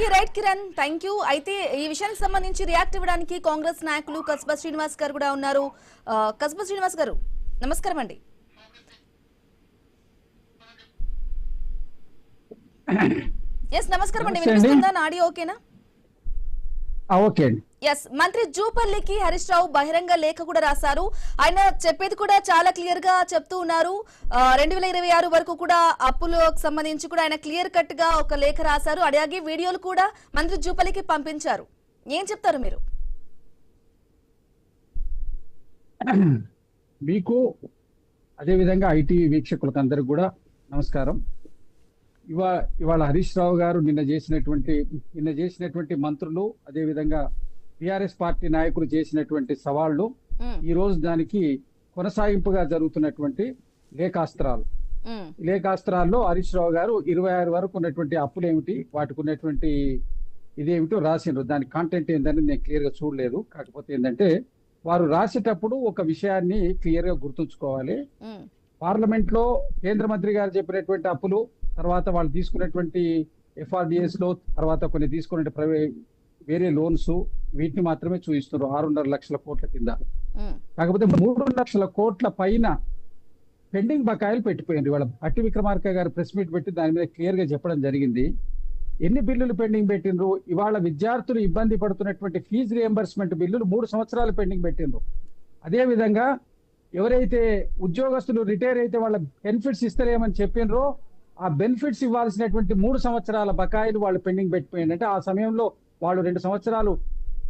Okay right Kiran, thank you. అయితే ఈ విషయానికి సంబంధించి రియాక్ట్ ఇవ్వడానికి కాంగ్రెస్ నాయకులు కస్బా శ్రీనివాస్ గారు కూడా ఉన్నారు. కస్బా శ్రీనివాస్ గారు నమస్కారం అండి. ఎస్ నమస్కారం అండి, వినిపిస్తుందా? ఆడియో ఓకేనా? ఓకే అండి. ఎస్, మంత్రి జూపల్లికి హరీష్ రావు బహిరంగ లేఖ కూడా రాశారు. ఆయన చెప్పేది కూడా చాలా క్లియర్ గా చెప్తూ ఉన్నారు. 2026 వరకు కూడా అప్పులకు సంబంధించి కూడా ఆయన క్లియర్ కట్ గా ఒక లేఖ రాశారు. అలాగే వీడియోలు కూడా మంత్రి జూపల్లికి పంపించారు. ఏం చెప్తారు మీరు? మీకు అదేవిధంగా ఐటీ వీక్షకులకు అందరికి కూడా నమస్కారం. ఇవాళ హరీష్ రావు గారు నిన్న చేసినటువంటి మంత్రులు, అదేవిధంగా టిఆర్ఎస్ పార్టీ నాయకులు చేసినటువంటి సవాళ్లు, ఈ రోజు దానికి కొనసాగింపుగా జరుగుతున్నటువంటి లేఖాస్త్రాల్లో హరీష్ రావు గారు 26 వరకు ఉన్నటువంటి అప్పులేమిటి, వాటికి ఉన్నటువంటి ఇదేమిటో రాసిండ్రు. దాని కాంటెంట్ ఏంటని నేను క్లియర్ గా చూడలేదు. కాకపోతే ఏంటంటే వారు రాసేటప్పుడు ఒక విషయాన్ని క్లియర్ గా గుర్తుంచుకోవాలి. పార్లమెంట్ లో కేంద్ర మంత్రి గారు చెప్పినటువంటి అప్పులు, తర్వాత వాళ్ళు తీసుకున్నటువంటి ఎఫ్ఆర్డిఎస్ లో, తర్వాత కొన్ని తీసుకున్న వేరే లోన్స్, వీటిని మాత్రమే చూపిస్తున్నారు 6.5 లక్షల కోట్ల కింద. కాకపోతే 3 లక్షల కోట్ల పైన పెండింగ్ బకాయిలు పెట్టిపోయింది. వాళ్ళ అట్టి విక్రమార్క గారు ప్రెస్ మీట్ పెట్టి దాని మీద క్లియర్ గా చెప్పడం జరిగింది. ఎన్ని బిల్లులు పెండింగ్ పెట్టిండ్రు? ఇవాళ విద్యార్థులు ఇబ్బంది పడుతున్నటువంటి ఫీజు రియంబర్స్మెంట్ బిల్లులు 3 సంవత్సరాలు పెండింగ్ పెట్టిండ్రు. అదే విధంగా ఎవరైతే ఉద్యోగస్తులు రిటైర్ అయితే వాళ్ళ బెనిఫిట్స్ ఇస్తలేమని చెప్పినరో, ఆ బెనిఫిట్స్ ఇవ్వాల్సినటువంటి 3 సంవత్సరాల బకాయిలు వాళ్ళు పెండింగ్ పెట్టిపోయిందంటే, ఆ సమయంలో వాళ్ళు 2 సంవత్సరాలు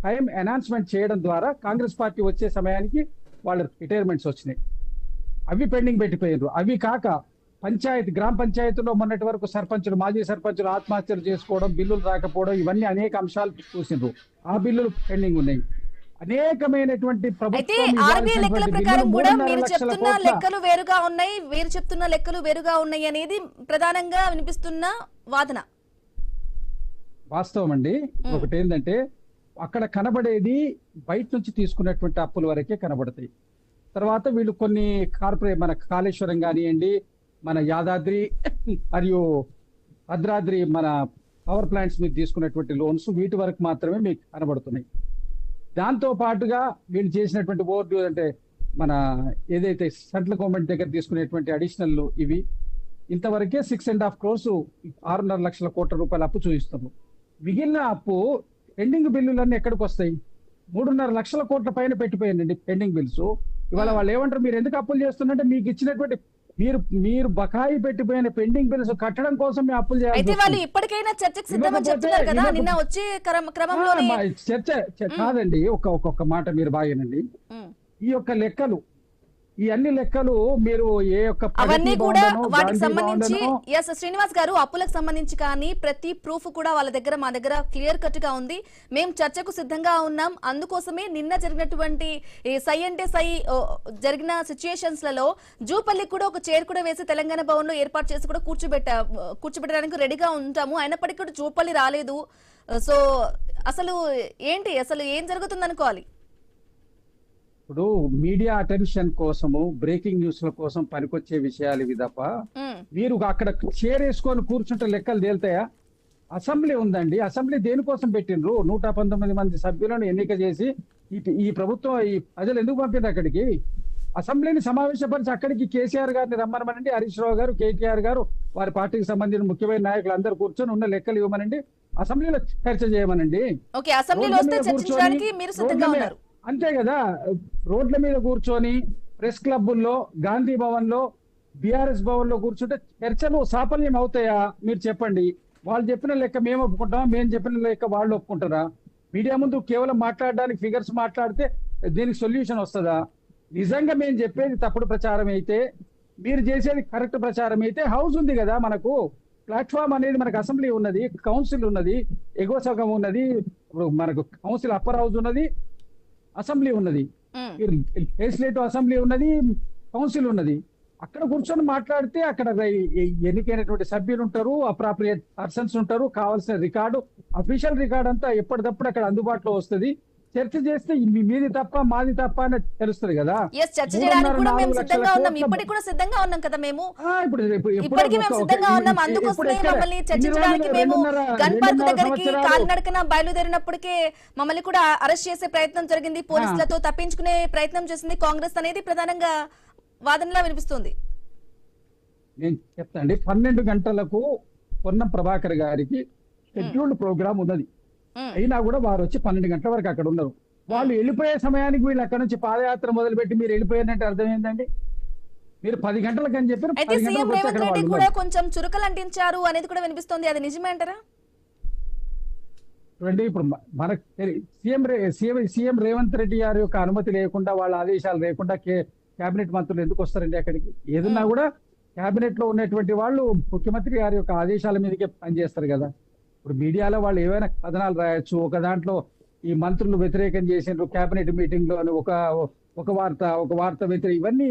టైం ఎనాన్స్మెంట్ చేయడం ద్వారా కాంగ్రెస్ పార్టీ వచ్చే సమయానికి వాళ్ళ రిటైర్మెంట్స్ వచ్చినాయి. అవి పెండింగ్ పెట్టిపోయారు. అవి కాక గ్రామ పంచాయతీలో మొన్నటి వరకు సర్పంచులు, మాజీ సర్పంచులు ఆత్మహత్యలు చేసుకోవడం, బిల్లులు రాకపోవడం, ఇవన్నీ అనేక అంశాలు చూసిండ్రు. ఆ బిల్లులు పెండింగ్ ఉన్నాయి. అనేకమైనటువంటి లెక్కల ప్రకారం కూడా మీరు చెప్తున్న లెక్కలు వేరుగా ఉన్నాయి, వీరు చెప్తున్న లెక్కలు వేరుగా ఉన్నాయి అనేది ప్రధానంగా వినిపిస్తున్న వాదన. వాస్తవం అండి. ఒకటి ఏంటంటే అక్కడ కనబడేది బయట నుంచి తీసుకున్నటువంటి అప్పుల వరకే కనబడతాయి. తర్వాత వీళ్ళు కొన్ని మన కాళేశ్వరం కానివ్వండి, మన యాదాద్రి మరియు భద్రాద్రి మన పవర్ ప్లాంట్స్ మీద తీసుకున్నటువంటి లోన్స్, వీటి వరకు మాత్రమే మీకు కనబడుతున్నాయి. దాంతో పాటుగా వీళ్ళు చేసినటువంటి ఓవర్ అంటే మన ఏదైతే సెంట్రల్ గవర్నమెంట్ దగ్గర తీసుకునేటువంటి అడిషనల్ ఇవి ఇంతవరకే 6.5 crores 6.5 లక్షల కోట్ల రూపాయల అప్పు చూపిస్తున్నారు. మిగిలిన అప్పు పెండింగ్ బిల్లులన్నీ ఎక్కడికి వస్తాయి? 3.5 లక్షల కోట్ల పైన పెట్టిపోయిందండి పెండింగ్ బిల్స్. ఇవాళ వాళ్ళు ఏమంటారు, మీరు ఎందుకు అప్పులు చేస్తున్నారంటే మీకు ఇచ్చినటువంటి మీరు బకాయి పెట్టిపోయిన పెండింగ్ బిల్స్ కట్టడం కోసం మీ అప్పులు చేయాలి. వాళ్ళు ఇప్పటికైనా చర్చకు సిద్ధమని చెప్తున్నారు కదా. నిన్న వచ్చే క్రమంలో చర్చ కాదండి. ఒక్కొక్క మాట మీరు బాగానండి. ఈ యొక్క లెక్కలు, ఈ అన్ని లెక్కలు మీరు అవన్నీ కూడా వాటికి సంబంధించి శ్రీనివాస్ గారు అప్పులకు సంబంధించి కానీ ప్రతి ప్రూఫ్ కూడా వాళ్ళ దగ్గర, మా దగ్గర క్లియర్ కట్ గా ఉంది. మేము చర్చకు సిద్ధంగా ఉన్నాం. అందుకోసమే నిన్న జరిగినటువంటి సై అంటే సై జరిగిన సిచ్యుయేషన్స్ లలో జూపల్లి కూడా ఒక చైర్ కూడా వేసి తెలంగాణ భవన్ లో ఏర్పాటు చేసి కూడా కూర్చోబెట్టడానికి రెడీగా ఉంటాము. అయినప్పటికీ కూడా జూపల్లి రాలేదు. సో అసలు ఏం జరుగుతుంది అనుకోవాలి? ఇప్పుడు మీడియా అటెన్షన్ కోసము, బ్రేకింగ్ న్యూస్ల కోసం పనికొచ్చే విషయాలు ఇవి తప్ప మీరు అక్కడ చేరేసుకొని కూర్చుంటే లెక్కలు తేలుతాయా? అసెంబ్లీ ఉందండి. అసెంబ్లీ దేనికోసం పెట్టిండ్రు? 119 మంది సభ్యులను ఎన్నిక చేసి ఈ ప్రభుత్వం, ఈ ప్రజలు ఎందుకు పంపిండ్రు అక్కడికి? అసెంబ్లీని సమావేశపరిచి అక్కడికి కేసీఆర్ గారిని రమ్మనమనండి, హరీష్ రావు గారు, కేటీఆర్ గారు, వారి పార్టీకి సంబంధించిన ముఖ్యమైన నాయకులు అందరూ కూర్చొని ఉన్న లెక్కలు ఇవ్వమనండి, అసెంబ్లీలో చర్చ చేయమనండి. అంతే కదా. రోడ్ల మీద కూర్చొని ప్రెస్ క్లబ్బుల్లో, గాంధీ భవన్ లో, బిఆర్ఎస్ భవన్ లో కూర్చుంటే చర్చలు సాఫల్యం అవుతాయా? మీరు చెప్పండి. వాళ్ళు చెప్పిన లెక్క మేము ఒప్పుకుంటామా? మేము చెప్పిన లెక్క వాళ్ళు ఒప్పుకుంటారా? మీడియా ముందు కేవలం మాట్లాడడానికి ఫిగర్స్ మాట్లాడితే దీనికి సొల్యూషన్ వస్తుందా? నిజంగా మేము చెప్పేది తప్పుడు ప్రచారం అయితే, మీరు చేసేది కరెక్ట్ ప్రచారం అయితే, హౌస్ ఉంది కదా మనకు, ప్లాట్ఫామ్ అనేది మనకు అసెంబ్లీ ఉన్నది, కౌన్సిల్ ఉన్నది, ఎగువ సగం ఉన్నది, మనకు కౌన్సిల్ అప్పర్ హౌస్ ఉన్నది, అసెంబ్లీ ఉన్నది, లెజిస్లేటివ్ అసెంబ్లీ ఉన్నది, కౌన్సిల్ ఉన్నది. అక్కడ కూర్చొని మాట్లాడితే అక్కడ ఎన్నికైనటువంటి సభ్యులు ఉంటారు, అప్రాప్రియేట్ పర్సన్స్ ఉంటారు, కావాల్సిన రికార్డు, అఫీషియల్ రికార్డ్ అంతా ఎప్పటికప్పుడు అక్కడ అందుబాటులో వస్తుంది. చర్చ చేస్తే మీది తప్ప మాది తప్ప అని తెలుస్తుంది కదా. ఎస్, చర్చ చేయడానికి కూడా మేము సిద్ధంగా ఉన్నాం, ఇప్పటికి కూడా సిద్ధంగా ఉన్నాం కదా. మేము ఇప్పటికీ మేము సిద్ధంగా ఉన్నాం. అందుకోసమే మమ్మల్ని చర్చించడానికి మేము గన్ పార్క్ దగ్గరికి కాలినడకన బయలుదేరినప్పటికే మమ్మల్ని కూడా అరెస్ట్ చేసే ప్రయత్నం జరిగింది, పోలీసులతో తప్పించుకునే ప్రయత్నం చేసింది కాంగ్రెస్ అనేది ప్రధానంగా వాదనలా వినిపిస్తుంది. నేను చెప్తాండి, 12 గంటలకు పొన్నం ప్రభాకర్ గారికి షెడ్యూల్డ్ ప్రోగ్రామ్ ఉన్నది. అయినా కూడా వారు వచ్చి 12 గంటల వరకు అక్కడ ఉన్నారు. వాళ్ళు వెళ్ళిపోయే సమయానికి వీళ్ళు అక్కడ నుంచి పాదయాత్ర మొదలుపెట్టి మీరు వెళ్ళిపోయారంటే అర్థం ఏంటండి? మీరు 10 గంటలకు అని చెప్పారు. అయితే సీఎం రేవంత్ రెడ్డి కూడా కొంచెం చురుకలు అంటించారు అనేది కూడా వినిపిస్తోంది, అది నిజమే అంటారా? చూడండి, ఇప్పుడు మనకు సీఎం రేవంత్ రెడ్డి గారి యొక్క అనుమతి లేకుండా, వాళ్ళ ఆదేశాలు లేకుండా కేబినెట్ మంత్రులు ఎందుకు వస్తారండి అక్కడికి? ఏదన్నా కూడా కేబినెట్ లో ఉన్నటువంటి వాళ్ళు ముఖ్యమంత్రి గారి యొక్క ఆదేశాల మీదకే పనిచేస్తారు కదా. ఇప్పుడు మీడియాలో వాళ్ళు ఏవైనా కథనాలు రాయొచ్చు, ఒక దాంట్లో ఈ మంత్రులు వ్యతిరేకం చేసిండ్రు కేబినెట్ మీటింగ్ లో అని ఒక వార్త వ్యతిరేక, ఇవన్నీ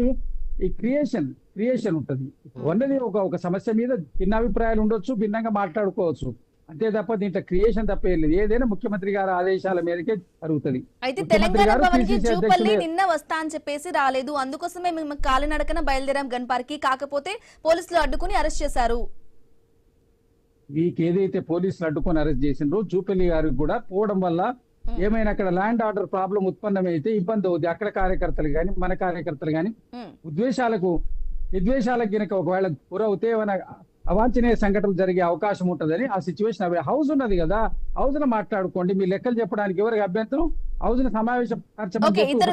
ఈ క్రియేషన్ ఉంటది. ఉన్నది ఒక సమస్య మీద భిన్నాభిప్రాయాలు ఉండొచ్చు, భిన్నంగా మాట్లాడుకోవచ్చు, అంతే తప్ప దీంట్లో క్రియేషన్ తప్ప ఏం లేదు. ఏదైనా ముఖ్యమంత్రి గారి ఆదేశాల మేరకే జరుగుతుంది. అయితే తెలంగాణ భవన్కి జూపల్లి నిన్న వస్తా అని చెప్పేసి రాలేదు, అందుకోసమే మేము కాలినడకన బయలుదేరాం గన్ పార్క్ కి, కాకపోతే పోలీసులు అడ్డుకుని అరెస్ట్ చేశారు. మీకు ఏదైతే పోలీసులు అడ్డుకొని అరెస్ట్ చేసిండ్రో, జూపల్లి గారికి కూడా పోవడం వల్ల ఏమైనా అక్కడ ల్యాండ్ ఆర్డర్ ప్రాబ్లం ఉత్పన్నమైతే ఇబ్బంది అవుతుంది. అక్కడ కార్యకర్తలు కానీ మన కార్యకర్తలు కానీ విద్వేషాలకు కనుక ఒకవేళ గురవుతే ఏమైనా అవాంఛనీయ సంఘటనలు జరిగే అవకాశం ఉంటుందని ఆ సిచ్యువేషన్. హౌస్ ఉన్నది కదా, హౌస్ లో మాట్లాడుకోండి. మీ లెక్కలు చెప్పడానికి ఎవరికి అభ్యంతరం? హౌస్ ను సమావేశం ఇద్దరు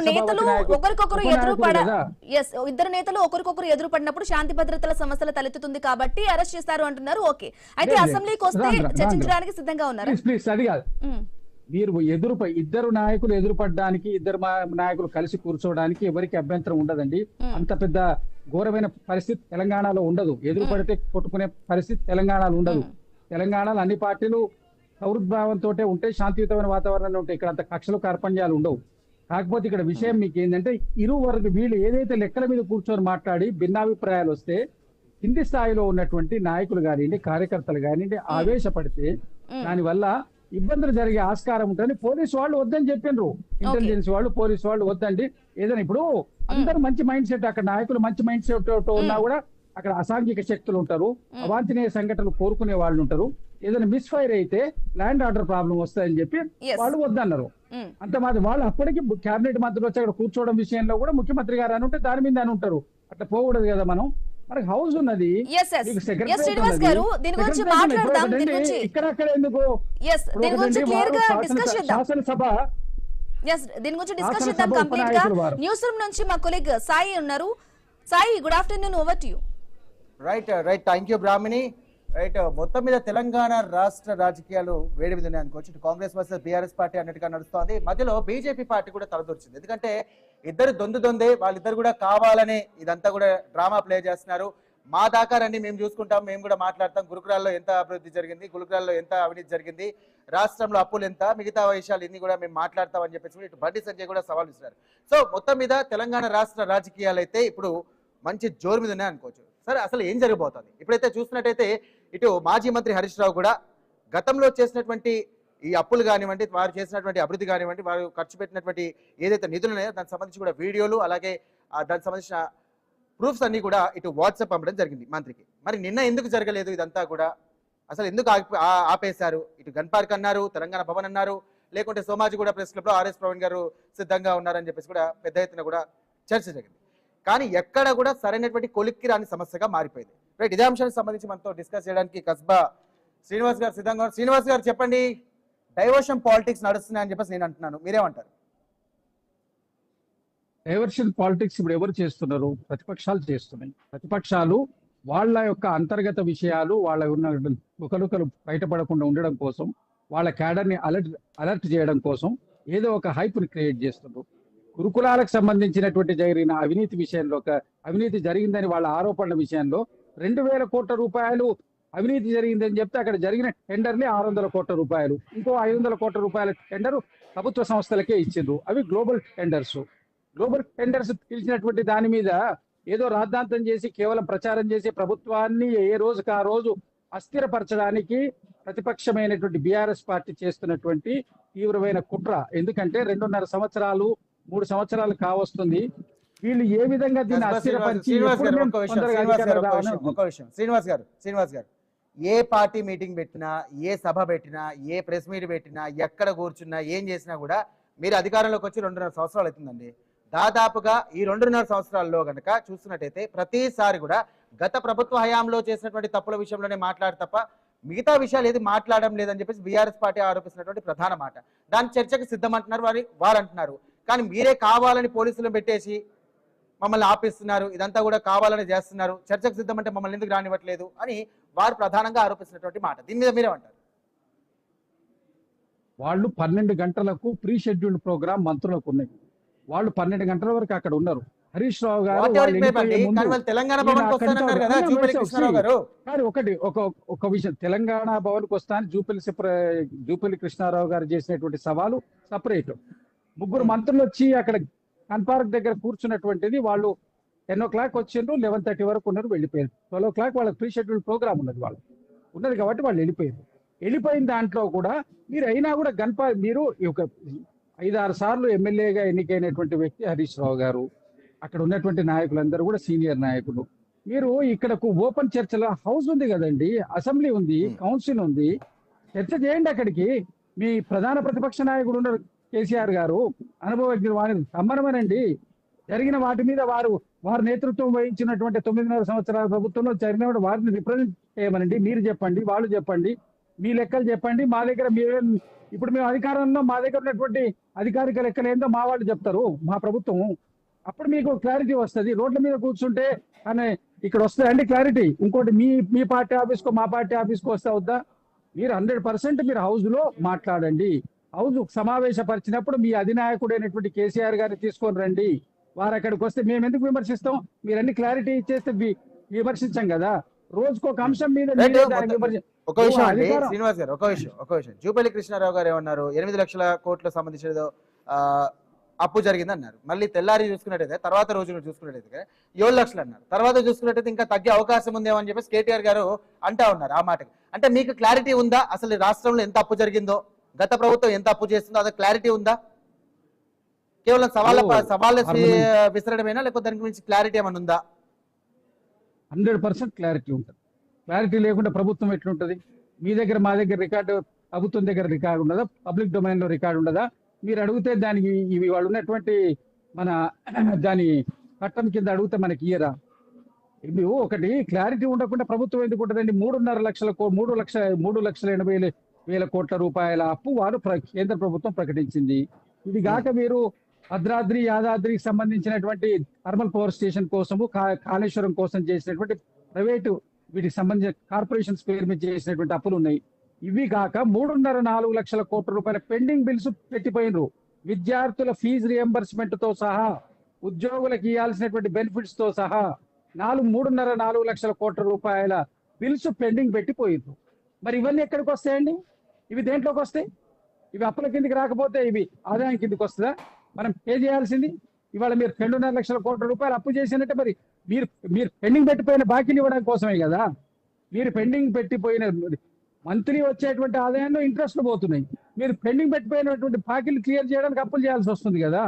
నేతలు ఒకరికొకరు ఎదురుపడినప్పుడు శాంతి భద్రతల సమస్యలు తలెత్తుతుంది కాబట్టి అరెస్ట్ చేస్తారు అంటున్నారు. ఓకే, అయితే అసెంబ్లీకి వస్తే చర్చించడానికి సిద్ధంగా ఉన్నారు? ప్లీజ్ అది కాదు, మీరు ఇద్దరు నాయకులు ఎదురుపడడానికి, ఇద్దరు నాయకులు కలిసి కూర్చోవడానికి ఎవరికి అభ్యంతరం ఉండదండి. అంత పెద్ద ఘోరమైన పరిస్థితి తెలంగాణలో ఉండదు. ఎదురు పడితే కొట్టుకునే పరిస్థితి తెలంగాణలో ఉండదు. తెలంగాణలో అన్ని పార్టీలు సౌహృద్భావంతో ఉంటాయి, శాంతియుతమైన వాతావరణంలో ఉంటాయి. ఇక్కడ అంత కక్షలు కార్పణ్యాలు ఉండవు. కాకపోతే ఇక్కడ విషయం మీకు ఏంటంటే, ఇరువరకు వీళ్ళు ఏదైతే లెక్కల మీద కూర్చొని మాట్లాడి భిన్నాభిప్రాయాలు వస్తే కింది స్థాయిలో ఉన్నటువంటి నాయకులు కానివ్వండి, కార్యకర్తలు కానివ్వండి ఆవేశపడితే దానివల్ల ఇబ్బందులు జరిగే ఆస్కారం ఉంటుంది. పోలీసు వాళ్ళు వద్దని చెప్పిండ్రు, ఇంటెలిజెన్స్ వాళ్ళు, పోలీసు వాళ్ళు వద్దండి. ఏదైనా ఇప్పుడు అందరూ మంచి మైండ్ సెట్, అక్కడ నాయకులు మంచి మైండ్ సెట్ ఉన్నా కూడా అక్కడ అసాంఘిక శక్తులు ఉంటారు, అవాంఛనీయ సంఘటనలు కోరుకునే వాళ్ళు ఉంటారు. ఏదైనా మిస్ఫైర్ అయితే ల్యాండ్ ఆర్డర్ ప్రాబ్లం వస్తాయని చెప్పి వాళ్ళు వద్దన్నారు. అంత మాది వాళ్ళు అప్పటికి కేబినెట్ మంత్రులు వచ్చి అక్కడ కూర్చోవడం విషయంలో కూడా ముఖ్యమంత్రి గారు అని ఉంటే దాని మీద అని ఉంటారు. అట్లా పోకూడదు కదా. మనం మనకి హౌస్ ఉన్నది, ఇక్కడక్కడ ఎందుకు శాసనసభ దీని గురించి డిస్కస్ చేద్దాం కంప్లీట్ గా. న్యూస్ రూమ్ నుంచి మా కొలీగ్ సాయి ఉన్నారు. Sai, good afternoon, over to you. Right, thank you Brahmani. Right, మొత్తం మీద తెలంగాణ రాష్ట్ర రాజకీయాలు వేడి మీద ఉన్నాయి అనుకోవచ్చు. ఇటు కాంగ్రెస్ వర్సెస్ బీఆర్ఎస్ పార్టీ అన్నట్టుగా నడుస్తోంది. మధ్యలో బీజేపీ పార్టీ కూడా తలదూర్చింది. ఎందుకంటే ఇద్దరు దొందే, వాళ్ళిద్దరు కూడా కావాలని ఇదంతా కూడా డ్రామా ప్లే చేస్తున్నారు. మా దాకా రండి, మేము చూసుకుంటాం, మేము కూడా మాట్లాడతాం. గురుకులాల్లో ఎంత అభివృద్ధి జరిగింది, గురుకులాల్లో ఎంత అవినీతి జరిగింది, రాష్ట్రంలో అప్పులు ఎంత, మిగతా విషయాలు ఇన్ని కూడా మేము మాట్లాడతాం అని చెప్పేసి ఇటు బండి సంజయ్ కూడా సవాల్ ఇస్తున్నారు. సో మొత్తం మీద తెలంగాణ రాష్ట్ర రాజకీయాలు అయితే ఇప్పుడు మంచి జోరు మీద ఉన్నాయి అనుకోవచ్చు. సరే, అసలు ఏం జరగబోతుంది? ఇప్పుడైతే చూసినట్టయితే ఇటు మాజీ మంత్రి హరీష్ రావు కూడా గతంలో చేసినటువంటి ఈ అప్పులు కానివ్వండి, వారు చేసినటువంటి అభివృద్ధి కానివ్వండి, వారు ఖర్చు పెట్టినటువంటి ఏదైతే నిధులు ఉన్నాయో దానికి సంబంధించి కూడా వీడియోలు, అలాగే దానికి సంబంధించిన ప్రూఫ్స్ అన్ని కూడా ఇటు వాట్సాప్ పంపడం జరిగింది మంత్రికి. మరి నిన్న ఎందుకు జరగలేదు ఇదంతా కూడా? అసలు ఎందుకు ఆపేశారు? ఇటు గన్ పార్క్ అన్నారు, తెలంగాణ భవన్ అన్నారు, లేకుంటే సోమాజిగూడ ప్రెస్ క్లబ్ లో ఆర్ఎస్ ప్రవీణ్ గారు సిద్ధంగా ఉన్నారని చెప్పేసి కూడా పెద్ద ఎత్తున కూడా చర్చ జరిగింది. కానీ ఎక్కడ కూడా సరైనటువంటి కొలిక్కి రాని సమస్యగా మారిపోయింది. రైట్, ఇదే అంశానికి సంబంధించి మనతో డిస్కస్ చేయడానికి కస్బా శ్రీనివాస్ గారు సిద్ధంగా ఉన్నారు. శ్రీనివాస్ గారు చెప్పండి, డైవర్షన్ పాలిటిక్స్ నడుస్తున్నాయని చెప్పేసి నేను అంటున్నాను, మీరేమంటారు? డైవర్షన్ పాలిటిక్స్ ఇప్పుడు ఎవరు చేస్తున్నారు? ప్రతిపక్షాలు చేస్తున్నాయి. ప్రతిపక్షాలు వాళ్ళ యొక్క అంతర్గత విషయాలు, వాళ్ళ ఉన్న లుకలుకలు బయటపడకుండా ఉండడం కోసం, వాళ్ళ క్యాడర్ని అలర్ట్ చేయడం కోసం ఏదో ఒక హైప్ని క్రియేట్ చేస్తున్నారు. గురుకులాలకు సంబంధించినటువంటి జరిగిన అవినీతి విషయంలో, అవినీతి జరిగిందని వాళ్ళ ఆరోపణల విషయంలో 2,000 కోట్ల రూపాయలు అవినీతి జరిగిందని చెప్తే అక్కడ జరిగిన టెండర్ని 600 కోట్ల రూపాయలు, ఇంకో 500 కోట్ల రూపాయల టెండర్ ప్రభుత్వ సంస్థలకే ఇచ్చిండ్రు. అవి గ్లోబల్ టెండర్స్ పిలిచినటువంటి దాని మీద ఏదో రాద్ధాంతం చేసి కేవలం ప్రచారం చేసి ప్రభుత్వాన్ని ఏ రోజుకు ఆ రోజు అస్థిరపరచడానికి ప్రతిపక్షమైనటువంటి బీఆర్ఎస్ పార్టీ చేస్తున్నటువంటి తీవ్రమైన కుట్ర. ఎందుకంటే 2.5 సంవత్సరాలు 3 సంవత్సరాలు కావస్తుంది. వీళ్ళు ఏ విధంగా దీన్ని అస్థిరపరిచి శ్రీనివాస్ గారు ఏ పార్టీ మీటింగ్ పెట్టినా, ఏ సభ పెట్టినా, ఏ ప్రెస్ మీట్ పెట్టినా, ఎక్కడ కూర్చున్నా, ఏం చేసినా కూడా మీరు అధికారంలోకి వచ్చి 2.5 సంవత్సరాలు అవుతుందండి. దాదాపుగా ఈ 2.5 సంవత్సరాల్లో కనుక చూస్తున్నట్టయితే ప్రతిసారి కూడా గత ప్రభుత్వ హయాంలో చేసినటువంటి తప్పుల విషయంలోనే మాట్లాడు తప్ప మిగతా విషయాలు ఏది మాట్లాడడం లేదని చెప్పేసి బీఆర్ఎస్ పార్టీ ఆరోపిస్తున్నటువంటి ప్రధాన మాట. దాని చర్చకు సిద్ధమంటున్నారు వారు అంటున్నారు. కానీ మీరే కావాలని పోలీసులను పెట్టేసి మమ్మల్ని ఆపిస్తున్నారు, ఇదంతా కూడా కావాలని చేస్తున్నారు, చర్చకు సిద్ధమంటే మమ్మల్ని ఎందుకు రానివ్వట్లేదు అని వారు ప్రధానంగా ఆరోపిస్తున్నటువంటి మాట. దీని మీద మీరేమంటారు? వాళ్ళు 12 గంటలకు ప్రీ షెడ్యూల్డ్ ప్రోగ్రామ్ మంత్రులకు ఉన్నాయి. వాళ్ళు 12 గంటల వరకు అక్కడ ఉన్నారు. హరీష్ రావు గారు ఒక విషయం, తెలంగాణ భవన్ కు వస్తాను జూపల్లి కృష్ణారావు గారు చేసినటువంటి సవాలు సపరేట్. 3 మంత్రులు వచ్చి అక్కడ కన్ పార్క్ దగ్గర కూర్చున్నటువంటిది వాళ్ళు 10 o'clock వచ్చిండ్రు, 11:30 వరకు ఉన్నారు, వెళ్ళిపోయారు. 12 o'clock వాళ్ళకి ప్రీ షెడ్యూల్ ప్రోగ్రామ్ ఉన్నది కాబట్టి వాళ్ళు వెళ్ళిపోయారు. వెళ్ళిపోయిన దాంట్లో కూడా మీరు అయినా కూడా మీరు ఒక 5-6 సార్లు ఎమ్మెల్యేగా ఎన్నికైనటువంటి వ్యక్తి హరీష్ రావు గారు. అక్కడ ఉన్నటువంటి నాయకులందరూ కూడా సీనియర్ నాయకులు. మీరు ఇక్కడ ఓపెన్ చర్చల హౌస్ ఉంది కదండి, అసెంబ్లీ ఉంది, కౌన్సిల్ ఉంది, చర్చ చేయండి. అక్కడికి మీ ప్రధాన ప్రతిపక్ష నాయకుడు ఉన్నారు కేసీఆర్ గారు, అనుభవజ్ఞులు, వారిని సమ్మనమనండి. జరిగిన వాటి మీద వారు నేతృత్వం వహించినటువంటి 9.5 సంవత్సరాల ప్రభుత్వంలో జరిగిన వారిని రిప్రజెంట్ చేయమనండి. మీరు చెప్పండి, వాళ్ళు చెప్పండి, మీ లెక్కలు చెప్పండి. మా దగ్గర ఇప్పుడు మేము అధికారంలో మా దగ్గర ఉన్నటువంటి అధికారిక లెక్కలు ఏందో మా వాళ్ళు చెప్తారు, మా ప్రభుత్వం. అప్పుడు మీకు క్లారిటీ వస్తుంది. రోడ్ల మీద కూర్చుంటే అని ఇక్కడ వస్తుందండి క్లారిటీ. ఇంకోటి మీ పార్టీ ఆఫీస్కో మా పార్టీ ఆఫీస్కో వస్తే వద్దా? మీరు 100% మీరు హౌస్ లో మాట్లాడండి. హౌస్ సమావేశపరిచినప్పుడు మీ అధినాయకుడైనటువంటి కేసీఆర్ గారిని తీసుకొని రండి. వారు అక్కడికి వస్తే మేము ఎందుకు విమర్శిస్తాం? మీరు అన్ని క్లారిటీ ఇచ్చేస్తే విమర్శించాం కదా. రోజుకు ఒక అంశం మీద ఒక విషయం అండి శ్రీనివాస్ గారు, ఒక విషయం జూపల్లి కృష్ణారావు గారు ఏమన్నారు, 8 లక్షల కోట్లకు సంబంధించిన అప్పు జరిగింది అన్నారు. మళ్ళీ తెల్లారి చూసుకున్నట్టయితే తర్వాత రోజులు చూసుకున్నట్టయితే 7 లక్షలు అన్నారు. తర్వాత చూసుకున్నట్టయితే ఇంకా తగ్గే అవకాశం ఉందేమో అని చెప్పేసి కేటీఆర్ గారు అంటా ఉన్నారు. ఆ మాటకి అంటే మీకు క్లారిటీ ఉందా? అసలు రాష్ట్రంలో ఎంత అప్పు జరిగిందో, గత ప్రభుత్వం ఎంత అప్పు చేస్తుందో అదే క్లారిటీ ఉందా? కేవలం సవాళ్ళ విసరడమేనా, లేకపోతే దాని గురించి క్లారిటీ ఏమైనా ఉందా? 100% క్లారిటీ ఉంటుంది. క్లారిటీ లేకుండా ప్రభుత్వం ఎట్లుంటది? మీ దగ్గర మా దగ్గర రికార్డు, ప్రభుత్వం దగ్గర రికార్డు ఉండదా? పబ్లిక్ డొమైన్ లో రికార్డు ఉండదా? మీరు అడిగితే దానికి ఇవి వాళ్ళు ఉన్నటువంటి దాని చట్టం కింద అడిగితే మనకి ఇయ్యరా? ఇవి ఒకటి క్లారిటీ ఉండకుండా ప్రభుత్వం ఎందుకు ఉంటుందండి? 3,80,000 కోట్ల రూపాయల అప్పు వారు కేంద్ర ప్రభుత్వం ప్రకటించింది. ఇది గాక మీరు భద్రాద్రి యాదాద్రికి సంబంధించినటువంటి థర్మల్ పవర్ స్టేషన్ కోసము, కాళేశ్వరం కోసం చేసినటువంటి ప్రైవేటు వీటికి సంబంధించిన కార్పొరేషన్స్ పేరు మీద చేసినటువంటి అప్పులు ఉన్నాయి. ఇవి కాక 3.5-4 లక్షల కోట్ల రూపాయల పెండింగ్ బిల్స్ పెట్టిపోయినరు. విద్యార్థుల ఫీజు రియంబర్స్మెంట్ తో సహా, ఉద్యోగులకు ఇవ్వాల్సినటువంటి బెనిఫిట్స్ తో సహా 3.5-4 లక్షల కోట్ల రూపాయల బిల్స్ పెండింగ్ పెట్టిపోయినరు. మరి ఇవన్నీ ఎక్కడికి వస్తాయండి? ఇవి దేంట్లోకి వస్తాయి? ఇవి అప్పుల కిందికి రాకపోతే ఇవి ఆదాయం కిందికి వస్తుందా? మనం పే చేయాల్సింది. ఇవాళ మీరు 2.5 లక్షల కోట్ల రూపాయలు అప్పు చేసినట్టే మరి మీరు పెండింగ్ పెట్టిపోయిన బాకీలు ఇవ్వడం కోసమే కదా. మీరు పెండింగ్ పెట్టిపోయిన మంత్లీ వచ్చేటువంటి ఆదాయంలో ఇంట్రెస్ట్లు పోతున్నాయి. మీరు పెండింగ్ పెట్టిపోయినటువంటి బాకీలు క్లియర్ చేయడానికి అప్పులు చేయాల్సి వస్తుంది కదా.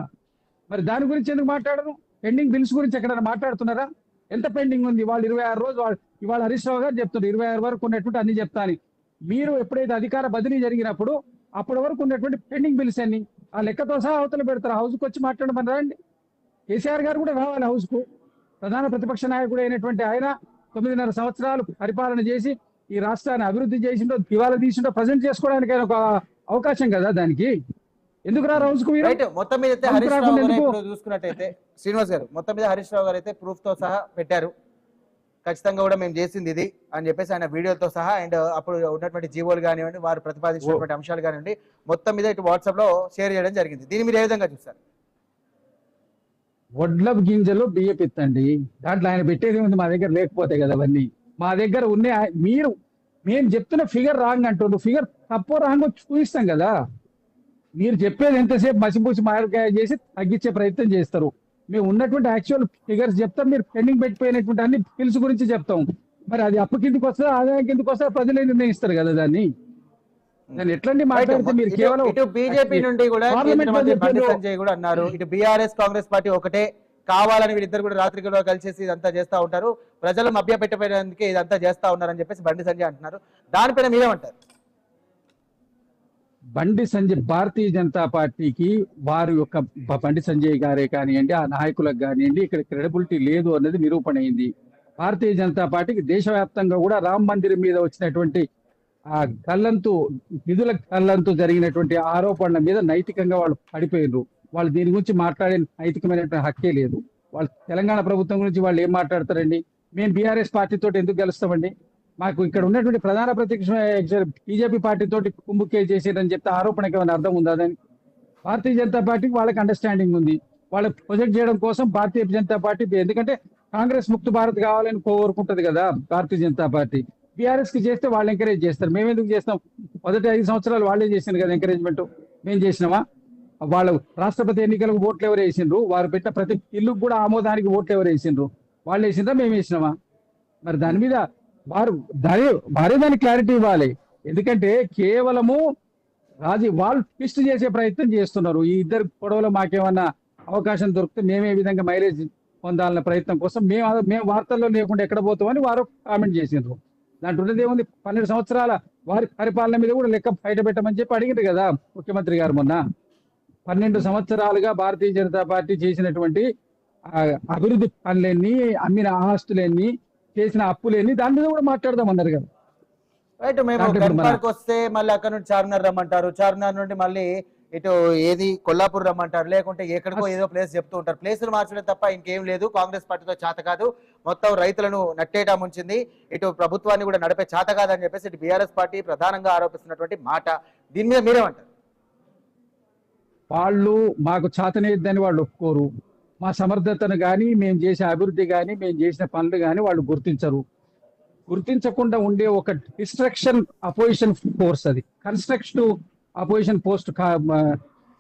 మరి దాని గురించి ఎందుకు మాట్లాడరు? పెండింగ్ బిల్స్ గురించి ఎక్కడైనా మాట్లాడుతున్నారా? ఎంత పెండింగ్ ఉంది? వాళ్ళు 26 రోజులు, ఇవాళ హరీష్ రావు గారు చెప్తున్నారు 26 వరకు ఉన్నటువంటి అన్ని చెప్తాను. మీరు ఎప్పుడైతే అధికార బదిలీ జరిగినప్పుడు అప్పటి వరకు ఉన్నటువంటి పెండింగ్ బిల్స్ అన్ని ఆ లెక్కతో సహా అవతల పెడతారు. హౌస్కి వచ్చి మాట్లాడమని రండి. కేసీఆర్ గారు కూడా రావాలి హౌస్కు. ప్రధాన ప్రతిపక్ష నాయకుడు అయినటువంటి ఆయన 9.5 సంవత్సరాలు పరిపాలన చేసి ఈ రాష్ట్రాన్ని అభివృద్ధి చేసిండో, దివాలా తీసిండో ప్రజెంట్ చేసుకోవడానికి ఒక అవకాశం కదా. దానికి ఎందుకు రా హౌస్కు? మొత్తం మీద చూసుకున్నట్టయితే శ్రీనివాస్ గారు, మొత్తం మీద హరీష్ రావు గారు అయితే ప్రూఫ్ తో సహా పెట్టారు. ఖచ్చితంగా కూడా మేము చేసింది ఇది అని చెప్పేసి ఆయన వీడియోలతో సహా అండ్ అప్పుడు ఉన్నటువంటి జీవోలు కానివ్వండి, వారు ప్రతిపాదించినటువంటి అంశాలు కానివ్వండి, మొత్తం మీద ఇటు వాట్సాప్ లో షేర్ చేయడం జరిగింది. దీన్ని మీరు ఏ విధంగా చూస్తారు? వడ్ల గింజలు బియ్య పిత్తండి, దాంట్లో ఆయన పెట్టేది ఉంది. మా దగ్గర లేకపోతే కదా అవన్నీ మా దగ్గర ఉన్నాయి. మేము చెప్తున్న ఫిగర్ రాంగ్ అంటుండ్రు. ఫిగర్ తప్పో రాంగో చూపిస్తాం కదా. మీరు చెప్పేది ఎంతసేపు మసిపూసి మారకాయ చేసి తగ్గించే ప్రయత్నం చేస్తారు. మేము ఉన్నటువంటి యాక్చువల్ ఫిగర్స్ చెప్తాం, మీరు పెండింగ్ పెట్టిపోయినటువంటి అన్ని బిల్స్ గురించి చెప్తాం. మరి అది అప్పు కిందకి వస్తుందా ఆదాయం కిందకి వస్తుందా ప్రజలే నిర్ణయిస్తారు కదా దాన్ని. దాన్ని ఎట్లండి మాట్లాడితే మీరు కేవలం ఇటు బీజేపీ నుండి కూడా పార్లమెంట్ కేంద్ర మంత్రి లో బండి చెప్పారు. సంజయ్ కూడా అన్నారు, ఇటు బీఆర్ఎస్ కాంగ్రెస్ పార్టీ ఒకటే, కావాలని వీళ్ళిద్దరు కూడా రాత్రి కూడా కలిసేసి ఇదంతా చేస్తా ఉంటారు, ప్రజలు మభ్య పెట్టడానికి ఇదంతా చేస్తా ఉన్నారని చెప్పేసి బండి సంజయ్ అంటున్నారు. దానిపైన మీరేమంటారు? బండి సంజయ్ భారతీయ జనతా పార్టీకి వారి యొక్క బండి సంజయ్ గారే కానివ్వండి, ఆ నాయకులకు కానివ్వండి, ఇక్కడ క్రెడిబిలిటీ లేదు అన్నది నిరూపణ అయింది. భారతీయ జనతా పార్టీకి దేశవ్యాప్తంగా కూడా రామ్ మందిరం మీద వచ్చినటువంటి ఆ కల్లంతు నిధుల కల్లంతు జరిగినటువంటి ఆరోపణల మీద నైతికంగా వాళ్ళు పడిపోయినారు. వాళ్ళు దీని గురించి మాట్లాడే నైతికమైనటువంటి హక్కే లేదు. వాళ్ళు తెలంగాణ ప్రభుత్వం గురించి వాళ్ళు ఏం మాట్లాడతారండి? మేము బీఆర్ఎస్ పార్టీతో ఎందుకు గెలుస్తామండి? మాకు ఇక్కడ ఉన్నటువంటి ప్రధాన ప్రతిపక్ష బీజేపీ పార్టీతోటి కుంభుకే చేసేదని చెప్తే ఆరోపణకి ఏమైనా అర్థం ఉందా? దానికి భారతీయ జనతా పార్టీకి వాళ్ళకి అండర్స్టాండింగ్ ఉంది. వాళ్ళకి ప్రొజెక్ట్ చేయడం కోసం భారతీయ జనతా పార్టీ, ఎందుకంటే కాంగ్రెస్ ముక్త భారత్ కావాలని కోరుకుంటది కదా భారతీయ జనతా పార్టీ. బీఆర్ఎస్ కి చేస్తే వాళ్ళు ఎంకరేజ్ చేస్తారు. మేము ఎందుకు చేస్తాం? మొదటి 5 సంవత్సరాలు వాళ్ళే చేసిండ్రు కదా ఎంకరేజ్మెంట్. మేము చేసినామా? వాళ్ళు రాష్ట్రపతి ఎన్నికలకు ఓట్లు ఎవరు వేసిండ్రు? వారు పెట్టిన ప్రతి ఇల్లుకు కూడా ఆమోదానికి ఓట్లు ఎవరు వేసిండ్రు? వాళ్ళు వేసిండ్రా మేము వేసినామా? మరి దాని మీద వారే దానికి క్లారిటీ ఇవ్వాలి. ఎందుకంటే కేవలము వాళ్ళు ట్విస్ట్ చేసే ప్రయత్నం చేస్తున్నారు. ఈ ఇద్దరు గొడవలో మాకేమన్నా అవకాశం దొరికితే మేమే విధంగా మైలేజ్ పొందాలన్న ప్రయత్నం కోసం మేము వార్తల్లో లేకుండా ఎక్కడ పోతామని వారు కామెంట్ చేసిండ్రు. దాంట్లో ఉన్నది ఏముంది? 12 సంవత్సరాల వారి పరిపాలన మీద కూడా లెక్క బయట పెట్టమని చెప్పి అడిగింది కదా ముఖ్యమంత్రి గారు మొన్న. 12 సంవత్సరాలుగా భారతీయ జనతా పార్టీ చేసినటువంటి అభివృద్ధి పనులన్నీ, అమ్మిన ఆస్తులన్నీ, చేసిన అప్పులన్నీ, దాని మీద కూడా మాట్లాడదామన్నారు కదా. రైట్. మేము గన్పార్క్ వస్తే మళ్ళీ అక్కడ నుండి చార్మినార్ రమ్మంటారు, చార్మినార్ నుండి మళ్ళీ ఇటు ఏది కొల్లాపూర్ రమ్మంటారు, లేకుంటే ఎక్కడికో ఏదో ప్లేస్ చెప్తూ ఉంటారు. ప్లేసులు మార్చడం తప్ప ఇంకేం లేదు. కాంగ్రెస్ పార్టీతో చేత కాదు, మొత్తం రైతులను నట్టేటా ముంచింది, ఇటు ప్రభుత్వాన్ని కూడా నడిపే చేత కాదని చెప్పేసి ఇటు బీఆర్ఎస్ పార్టీ ప్రధానంగా ఆరోపిస్తున్నటువంటి మాట. దీని మీద మీరేమంటారు? వాళ్ళు మాకు చేతనేద్దని వాళ్ళు ఒప్పుకోరు. మా సమర్థతను కానీ, మేము చేసే అభివృద్ధి కానీ, మేము చేసిన పనులు కానీ వాళ్ళు గుర్తించరు. గుర్తించకుండా ఉండే ఒక డిస్ట్రక్షన్ అపోజిషన్ ఫోర్స్ అది. కన్స్ట్రక్టివ్ అపోజిషన్ పోస్ట్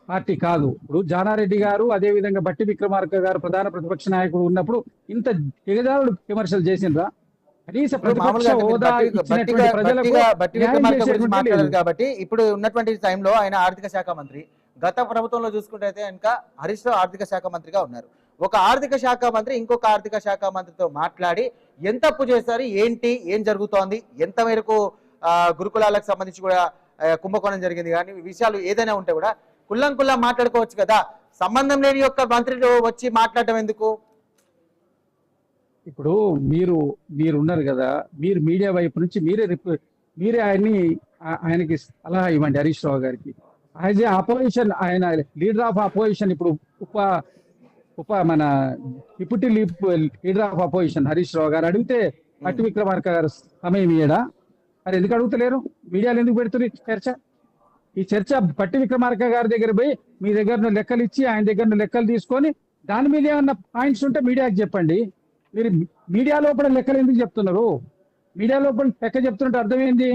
పార్టీ కాదు. ఇప్పుడు జానారెడ్డి గారు, అదే విధంగా బట్టి విక్రమార్క గారు ప్రధాన ప్రతిపక్ష నాయకుడు ఉన్నప్పుడు ఇంత దిగజారుడు విమర్శలు చేసిండ్రా? కనీస ప్రతిపక్ష హోదా ఇచ్చినటువంటి ప్రజలకు న్యాయం చేసేటువంటి లేదు. కాబట్టి ఇప్పుడు ఉన్నటువంటి టైంలో ఆయన ఆర్థిక శాఖ మంత్రి, గత ప్రభుత్వంలో చూసుకుంటే అయితే ఇంకా హరీష్ రావు ఆర్థిక శాఖ మంత్రిగా ఉన్నారు. ఒక ఆర్థిక శాఖ మంత్రి ఇంకొక ఆర్థిక శాఖ మంత్రితో మాట్లాడి ఎంత తప్పు చేశారు, ఏంటి, ఏం జరుగుతోంది, ఎంత మేరకు గురుకులాలకు సంబంధించి కూడా కుంభకోణం జరిగింది కానీ విషయాలు ఏదైనా ఉంటే కూడా కుల్లం మాట్లాడుకోవచ్చు కదా. సంబంధం లేని యొక్క మంత్రులు వచ్చి మాట్లాడటం ఎందుకు? ఇప్పుడు మీరు ఉన్నారు కదా, మీరు మీడియా వైపు నుంచి మీరే ఆయనకి సలహా ఇవ్వండి హరీష్ రావు గారికి. యాజ్ ఏ అపోజిషన్, ఆయన లీడర్ ఆఫ్ అపోజిషన్. ఇప్పుడు మన deputy leader of opposition Harish Rao గారు అడిగితే బట్టి విక్రమార్క గారు సమయం ఇయ్యడా? మరి ఎందుకు అడుగుతలేరు? మీడియాలో ఎందుకు పెడుతున్నారు చర్చ? ఈ చర్చ బట్టి విక్రమార్క గారి దగ్గర పోయి మీ దగ్గర లెక్కలు ఇచ్చి ఆయన దగ్గర లెక్కలు తీసుకొని దాని మీద ఏమన్నా పాయింట్స్ ఉంటే మీడియాకి చెప్పండి. మీరు మీడియా లోపల లెక్కలు ఎందుకు చెప్తున్నారు? మీడియా లోపల లెక్క చెప్తున్నట్టు అర్థమైంది.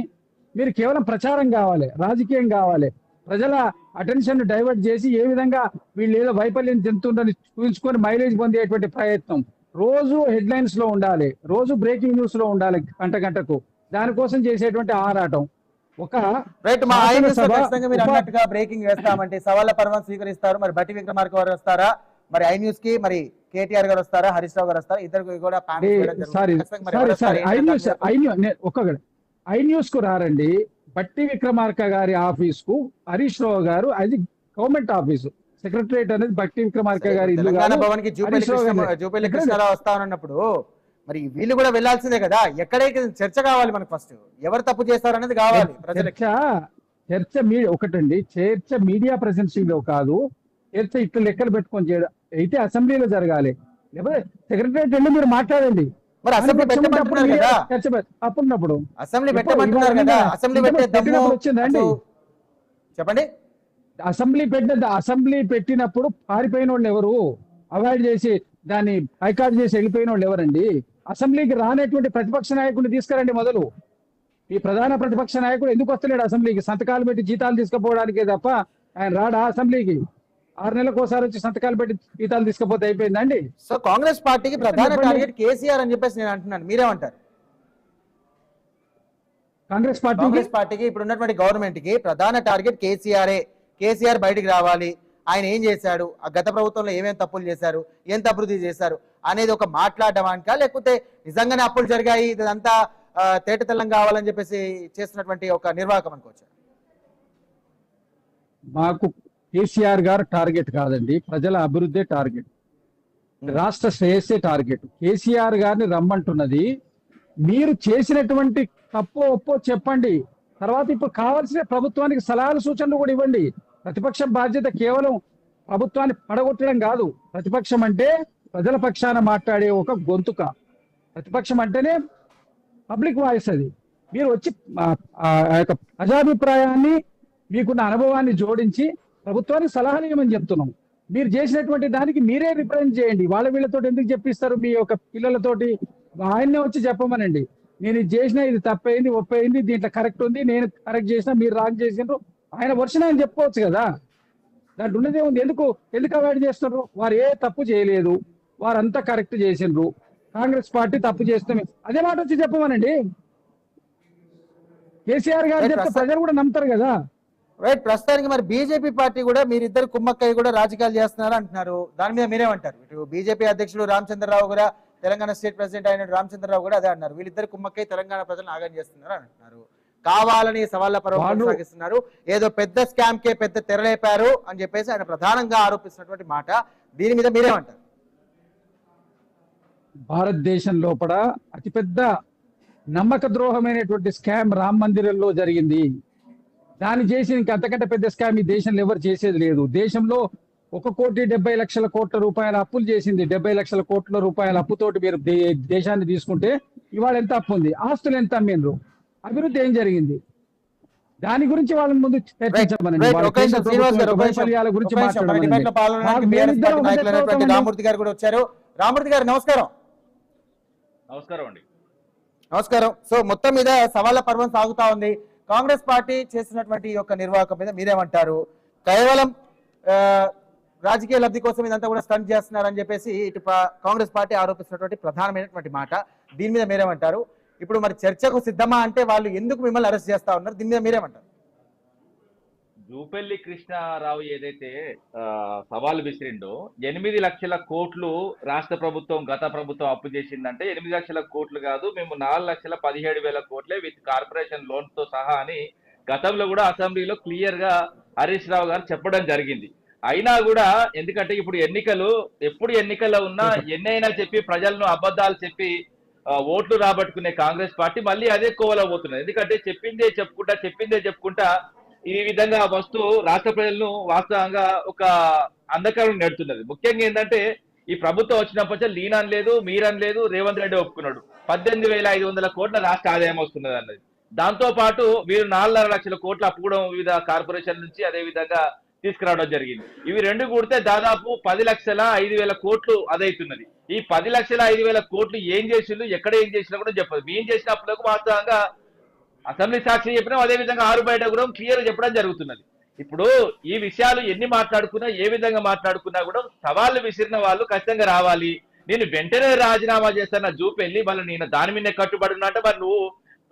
మీరు కేవలం ప్రచారం కావాలి, రాజకీయం కావాలి, ప్రజల అటెన్షన్ డైవర్ట్ చేసి ఏ విధంగా వీళ్ళు ఏదో వైఫల్యం చెందుతుందని చూపించుకొని మైలేజ్ పొందేటువంటి ప్రయత్నం. రోజు హెడ్లైన్స్ లో ఉండాలి, రోజు బ్రేకింగ్ న్యూస్ లో ఉండాలి గంటకు. దానికోసం చేసేటువంటి ఆరాటం. ఒక రైట్. మా మీరు అన్నట్టుగా బ్రేకింగ్ వేస్తామంటే సవాళ్ళ పర్వం స్వీకరిస్తారు. మరి బట్టి విక్రమార్క గారు వస్తారా? మరి ఐ న్యూస్ కి మరి కేటీఆర్ గారు వస్తారా? హరీష్ రావు గారు వస్తారా? ఇద్దరు కూడా ఐ న్యూస్ కు రారండి. బట్టి విక్రమార్క గారి ఆఫీస్ కు హరీష్ రావు గారు, అది గవర్నమెంట్ ఆఫీసు, సెక్రటరియట్ అనేది బట్టి విక్రమార్క గారి ఇల్లు. భవన్ కి జూపల్లి కృష్ణారావు వస్తానన్నప్పుడు మరి వీళ్ళు కూడా వెళ్లాల్సిందే కదా. ఎక్కడైతే చర్చ కావాలి మనకు, ఫస్ట్ ఎవరు తప్పు చేస్తారు అనేది కావాలి. చర్చ ఒకటండి, చర్చ మీడియా ప్రెసెన్సీలో కాదు. చర్చ ఇట్లా లెక్కలు పెట్టుకొని చేయడం అయితే అసెంబ్లీలో జరగాలి. లేకపోతే సెక్రటరియట్ వెళ్ళి మీరు మాట్లాడండి. మరి అసెంబ్లీ పెట్టమంటున్నారు కదా, అప్పుడున్నప్పుడు అసెంబ్లీ పెట్టమంటున్నారు కదా, అసెంబ్లీ వచ్చిందండి. చెప్పండి. అసెంబ్లీ పెట్టినప్పుడు పారిపోయిన వాళ్ళు ఎవరు? అవాయిడ్ చేసి దాన్ని బైకాట్ చేసి వెళ్ళిపోయిన వాళ్ళు ఎవరండి? అసెంబ్లీకి రానటువంటి ప్రతిపక్ష నాయకుడిని తీసుకురండి మొదలు. ఈ ప్రధాన ప్రతిపక్ష నాయకుడు ఎందుకు వస్తలేడు అసెంబ్లీకి? సంతకాలు పెట్టి జీతాలు తీసుకుపోవడానికే తప్ప ఆయన రాడా అసెంబ్లీకి? 6 నెలలకు ఒకసారి వచ్చి సంతకాలు పెట్టి జీతాలు తీసుకపోతే అయిపోయిందండి. సో కాంగ్రెస్ పార్టీకి ప్రధాన టార్గెట్ కేసీఆర్ అని చెప్పేసి నేను అంటున్నాను, మీరేమంటారు? కాంగ్రెస్ పార్టీకి ఇప్పుడు ఉన్నటువంటి గవర్నమెంట్ కి ప్రధాన టార్గెట్ కేసీఆర్ బయటికి రావాలి, ఆయన ఏం చేశాడు, ఆ గత ప్రభుత్వంలో ఏమేమి తప్పులు చేశారు, ఎంత అభివృద్ధి చేశారు అనేది ఒక మాట్లాడడానికా, లేకపోతే నిజంగానే అప్పులు జరిగాయి ఇదంతా తేట తెల్లం కావాలని చెప్పేసి చేస్తున్నటువంటి ఒక నిర్వాహకం అనుకోవచ్చు? మాకు కేసీఆర్ గారు టార్గెట్ కాదండి, ప్రజల అభివృద్ధి టార్గెట్, రాష్ట్ర శ్రేయస్సే టార్గెట్. కేసీఆర్ గారిని రమ్మంటున్నది మీరు చేసినటువంటి తప్పు ఒప్పో చెప్పండి, తర్వాత ఇప్పుడు కావాల్సిన ప్రభుత్వానికి సలహాలు సూచనలు కూడా ఇవ్వండి. ప్రతిపక్షం బాధ్యత కేవలం ప్రభుత్వాన్ని పడగొట్టడం కాదు. ప్రతిపక్షం అంటే ప్రజల పక్షాన మాట్లాడే ఒక గొంతుక. ప్రతిపక్షం అంటేనే పబ్లిక్ వాయిస్. అది మీరు వచ్చి ఆ యొక్క ప్రజాభిప్రాయాన్ని మీకున్న అనుభవాన్ని జోడించి ప్రభుత్వానికి సలహాలు ఇవ్వమని చెప్తున్నాం. మీరు చేసినటువంటి దానికి మీరే రిప్రజెంట్ చేయండి. వాళ్ళ వీళ్ళతో ఎందుకు చెప్పిస్తారు? మీ యొక్క పిల్లలతోటి ఆయన్నే వచ్చి చెప్పమనండి, నేను ఇది చేసిన, ఇది తప్పైంది, ఒప్పైంది, దీంట్లో కరెక్ట్ ఉంది, నేను కరెక్ట్ చేసిన, మీరు రాంగ్ చేసినారు, ఆయన వర్షన్ ఆయన చెప్పుకోవచ్చు కదా. దాంట్లో ఉన్నదే ఉంది. ఎందుకు అవాయిడ్ చేస్తున్నారు? వారు ఏ తప్పు చేయలేదు, వారంతా కరెక్ట్ చేసిండ్రు, కాంగ్రెస్ పార్టీ తప్పు చేస్తామే, అదే మాట వచ్చి చెప్పమనండి. కేసీఆర్ గారు చెప్తే ప్రజలు కూడా నమ్ముతారు కదా. రైట్. ప్రస్తుతానికి మరి బీజేపీ పార్టీ కూడా మీరిద్దరు కుమ్మక్కయ్య కూడా రాజకీయాలు చేస్తున్నారు అంటున్నారు. దాని మీద మీరేమంటారు? ఇటు బీజేపీ అధ్యక్షుడు రామచంద్రరావు కూడా, తెలంగాణ స్టేట్ ప్రెసిడెంట్ అయిన రామచంద్రరావు కూడా అదే అన్నారు. వీళ్ళిద్దరు కుమ్మక్కయ్య తెలంగాణ ప్రజలను ఆగం చేస్తున్నారు అంటున్నారు. కావాలని సవాళ్ల పర్వం కొనసాగిస్తున్నారు, ఏదో పెద్ద స్కామ్ కే పెద్ద తెరలేపారు అని చెప్పేసి ఆయన ప్రధానంగా ఆరోపిస్తున్నటువంటి మాట. దీని మీద మీరేమంటారు? భారతదేశం లోపల అతిపెద్ద నమ్మక ద్రోహమైనటువంటి స్కామ్ రామ మందిరంలో జరిగింది. దాన్ని చేసి ఇంకంతకంటే పెద్ద స్కామ్ ఈ దేశంలో ఎవరు చేసేది లేదు. దేశంలో 1,70,00,00,000 కోట్ల రూపాయల అప్పులు చేసింది. 70 లక్షల కోట్ల రూపాయల అప్పుతోటి మీరు దేశాన్ని తీసుకుంటే ఇవాళ ఎంత అప్పు ఉంది, ఆస్తులు ఎంత అమ్మిండ్రు, అభివృద్ధి ఏం జరిగింది, దాని గురించి వాళ్ళ ముందు చర్చించమనండి. గురించి రామూర్తి గారు కూడా వచ్చారు. రామూర్తి గారు నమస్కారం. నమస్కారం అండి. నమస్కారం. సో మొత్తం మీద సవాళ్ల పర్వం సాగుతా ఉంది. కాంగ్రెస్ పార్టీ చేస్తున్నటువంటి యొక్క నిర్వాహకం మీద మీరేమంటారు? కేవలం రాజకీయ లబ్ధి కోసం ఇదంతా కూడా స్టంట్ చేస్తున్నారని చెప్పేసి ఇటు కాంగ్రెస్ పార్టీ ఆరోపిస్తున్నటువంటి ప్రధానమైనటువంటి మాట. దీని మీద మీరేమంటారు? ఇప్పుడు మరి చర్చకు సిద్ధమా అంటే వాళ్ళు ఎందుకు మిమ్మల్ని అరెస్ట్ చేస్తా ఉన్నారు? దీని మీద మీరేమంటారు? జూపల్లి కృష్ణారావు ఏదైతే సవాల్ విసిరిండో 8 లక్షల కోట్లు రాష్ట్ర ప్రభుత్వం గత ప్రభుత్వం అప్పు చేసిందంటే 8 లక్షల కోట్లు కాదు, మేము 4,17,000 కోట్లే విత్ కార్పొరేషన్ లోన్స్ తో సహా అని గతంలో కూడా అసెంబ్లీలో క్లియర్ గా హరీష్ రావు గారు చెప్పడం జరిగింది. అయినా కూడా ఎందుకంటే ఇప్పుడు ఎప్పుడు ఎన్నికల్లో ఉన్నా ఎన్నైనా చెప్పి ప్రజలను అబద్ధాలు చెప్పి ఓట్లు రాబట్టుకునే కాంగ్రెస్ పార్టీ మళ్ళీ అదే కోవలో పోతున్నది. ఎందుకంటే చెప్పిందే చెప్పుకుంటా ఈ విధంగా వస్తూ రాష్ట్ర ప్రజలను వాస్తవంగా ఒక అంధకారం నెడుతున్నది. ముఖ్యంగా ఏంటంటే ఈ ప్రభుత్వం వచ్చినప్పటి లీనాన్ లేదు, మీరన్ లేదు, రేవంత్ రెడ్డి ఒప్పుకున్నాడు 18,500 కోట్ల రాష్ట్ర ఆదాయం వస్తున్నది అన్నది. దాంతో పాటు వీరు 4.5 లక్షల కోట్ల అప్పు కూడా వివిధ కార్పొరేషన్ నుంచి అదే విధంగా తీసుకురావడం జరిగింది. ఇవి రెండు కూడితే దాదాపు 10,05,000 కోట్లు అదైతున్నది. ఈ 10,05,000 కోట్లు ఏం చేసిండ్రు, ఎక్కడ ఏం చేసినా కూడా చెప్పదు. మేము చేసినప్పుడు వాస్తవంగా అసెంబ్లీ సాక్షి చెప్పినా అదే విధంగా 6 బయట కూడా క్లియర్ చెప్పడం జరుగుతున్నది. ఇప్పుడు ఈ విషయాలు ఎన్ని మాట్లాడుకున్నా ఏ విధంగా మాట్లాడుకున్నా కూడా సవాళ్లు విసిరిన వాళ్ళు ఖచ్చితంగా రావాలి. నేను వెంటనే రాజీనామా చేస్తాను జూపెళ్ళి మళ్ళీ నేను దాని మీద కట్టుబడి ఉన్నా అంటే మరి నువ్వు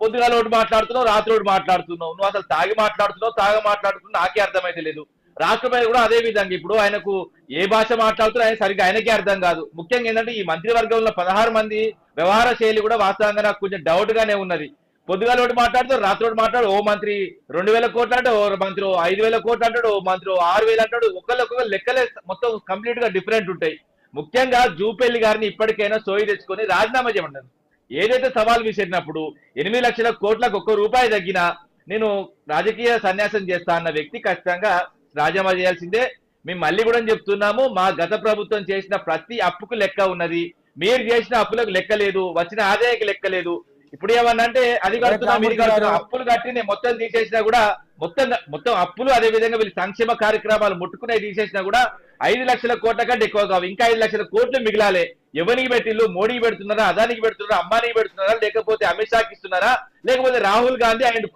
పొద్దుగాల ఒకటి మాట్లాడుతున్నావు, రాత్రి ఒకటి మాట్లాడుతున్నావు, నువ్వు అసలు తాగి మాట్లాడుతున్నావు నాకే అర్థమైతే లేదు. రాష్ట్రపతి కూడా అదే విధంగా ఇప్పుడు ఆయనకు ఏ భాష మాట్లాడుతున్నా ఆయన సరిగ్గా ఆయనకే అర్థం కాదు. ముఖ్యంగా ఏంటంటే ఈ మంత్రివర్గంలో 16 మంది వ్యవహార శైలి కూడా వాస్తవంగా నాకు కొంచెం డౌట్ గానే ఉన్నది. పొద్దుగాల ఒకటి మాట్లాడుతూ రాత్రి ఒకటి మాట్లాడు, ఓ మంత్రి 2,000 కోట్లు అంటే, ఓ మంత్రి 5,000 కోట్లు అంటాడు, ఓ మంత్రి 6,000 అంటాడు. ఒక్కొక్క లెక్కలే మొత్తం కంప్లీట్ గా డిఫరెంట్ ఉంటాయి. ముఖ్యంగా జూపల్లి గారిని ఇప్పటికైనా సోయి తెచ్చుకొని రాజీనామా చేయమన్నారు. ఏదైతే సవాల్ విసిరినప్పుడు 8 లక్షల కోట్లకు ₹1 తగ్గినా నేను రాజకీయ సన్యాసం చేస్తా అన్న వ్యక్తి ఖచ్చితంగా రాజీనామా చేయాల్సిందే. మేము మళ్ళీ కూడా చెప్తున్నాము, మా గత ప్రభుత్వం చేసిన ప్రతి అప్పుకు లెక్క ఉన్నది, మీరు చేసిన అప్పులకు లెక్క లేదు, వచ్చిన ఆదాయానికి లెక్క లేదు. ఇప్పుడు ఏమన్నా అంటే అది కడుతున్నా మీరు కడుతున్నా, అప్పులు కట్టి నేను మొత్తం తీసేసినా కూడా మొత్తం అప్పులు అదే విధంగా వీళ్ళు సంక్షేమ కార్యక్రమాలు ముట్టుకునే తీసేసినా కూడా 5 లక్షల కోట్ల కంటే ఎక్కువ కావు, ఇంకా 5 లక్షల కోట్లు మిగిలాలే. ఎవరికి పెట్టిల్లు? మోడీకి పెడుతున్నారా, అదానికి పెడుతున్నారా, అంబానీకి పెడుతున్నారా, లేకపోతే అమిత్ షాకి ఇస్తున్నారా, లేకపోతే రాహుల్ గాంధీ ఆయన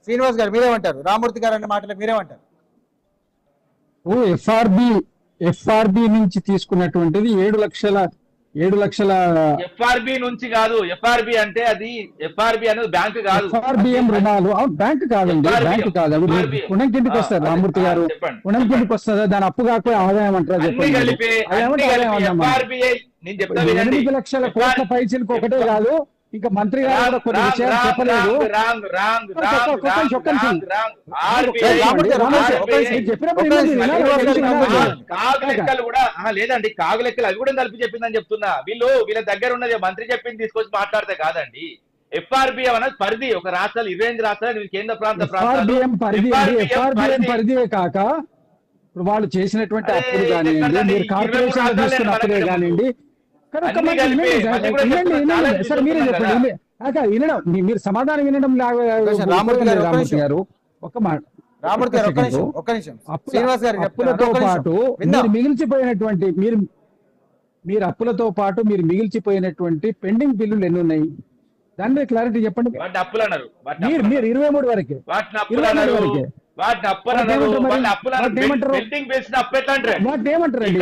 శ్రీనివాస్ గారు మీరేమంటారు? రామూర్తి గారు అన్న మాటలకు మీరేమంటారు? ఎఫ్ఆర్బి నుంచి తీసుకున్నటువంటిది 7 లక్షల 7 లక్షల ఎఫ్ఆర్బి నుంచి కాదు. ఎఫ్ఆర్బి అంటే అది ఎఫ్ఆర్బి అనేది బ్యాంకు కాదు. ఎఫ్ఆర్బిఎం రుణాలు బ్యాంక్ కాదండి, బ్యాంక్ కాదు. అవి రుణం కిందకి వస్తారు రామూర్తి గారు, రుణం కిందకి వస్తుందా? దాని అప్పు కాకపోతే ఆదాయం అంటారా చెప్పండి. 8 లక్షల కోట్ల పైసలకు ఒకటే కాదు, ఇంకా మంత్రి గారు కూడా కొన్ని విషయాలు చెప్పలేదు. కాగులెక్కలు కూడా లేదండి, కాగులెక్కలు అవి కూడా కలిపి చెప్పిందని చెప్తున్నా. వీళ్ళ దగ్గర ఉన్నది మంత్రి చెప్పింది తీసుకొచ్చి మాట్లాడితే కాదండి. ఎఫ్ఆర్బిఎం అనేది పరిధి, ఒక రాష్ట్రాలు 28 రాష్ట్రాలు కేంద్ర ప్రాంత పరిధివే కాక ఇప్పుడు వాళ్ళు చేసినటువంటి అప్పులు కానివ్వండి, మీరు కార్పొరేషన్ తీసుకున్న అప్పులే కానివ్వండి. సార్ మీరే చెప్పండి, వినడం మీరు సమాధానం వినడం రామూర్తి గారు. ఒక్క మాట, అప్పులతో పాటు మీరు మిగిల్చిపోయినటువంటి మీరు అప్పులతో పాటు మీరు మిగిల్చిపోయినటువంటి పెండింగ్ బిల్లులు ఎన్ని ఉన్నాయి? దాని మీద క్లారిటీ చెప్పండి. మీరు 23 వరకే, 23 వరకే ఏమంటారండి?